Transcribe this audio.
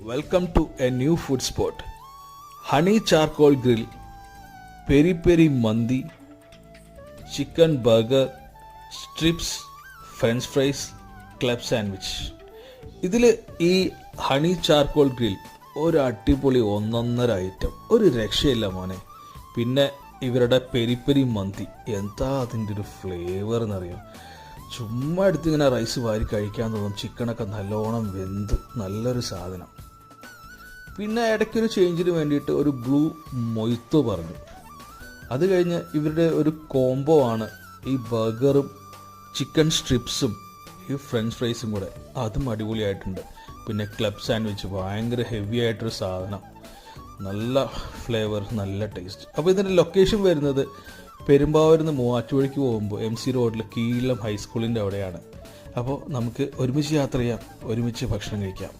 Welcome to a new food spot. Honey charcoal grill, peri peri mandi, chicken burger, strips, french fries, club sandwich. ഇതിൽ ഈ honey charcoal grill ഒരു അടിപൊളി ഒന്നൊന്നര item, ഒരു രക്ഷയില്ല മോനെ. പിന്നെ ഇവരുടെ പെരി പെരി മന്തി, എന്താ അതിൻ്റെ ഒരു ഫ്ലേവർ എന്നറിയാം. ചുമ്മാ എടുത്ത് ഇങ്ങനെ റൈസ് വാരി കഴിക്കാൻ തോന്നും. ചിക്കനൊക്കെ നല്ലോണം വെന്ത് നല്ലൊരു സാധനം. പിന്നെ ഇടയ്ക്കൊരു ചേഞ്ചിന് വേണ്ടിയിട്ട് ഒരു ബ്ലൂ മൊയ്ത്തോ പറഞ്ഞു. അത് കഴിഞ്ഞ് ഇവരുടെ ഒരു കോംബോ ആണ് ഈ ബർഗറും ചിക്കൻ സ്ട്രിപ്സും ഈ ഫ്രഞ്ച് ഫ്രൈസും കൂടെ, അതും അടിപൊളിയായിട്ടുണ്ട്. പിന്നെ ക്ലബ് സാൻഡ്വിച്ച് ഭയങ്കര ഹെവി ആയിട്ടൊരു സാധനം, നല്ല ഫ്ലേവർ, നല്ല ടേസ്റ്റ്. അപ്പോൾ ഇതിൻ്റെ ലൊക്കേഷൻ വരുന്നത് പെരുമ്പാവൂരിൽ നിന്ന് മൂവാറ്റുപുഴയ്ക്ക് പോകുമ്പോൾ MC റോഡിൽ കീഴം ഹൈസ്കൂളിൻ്റെ അവിടെയാണ്. അപ്പോൾ നമുക്ക് ഒരുമിച്ച് യാത്ര ചെയ്യാം, ഒരുമിച്ച് ഭക്ഷണം കഴിക്കാം.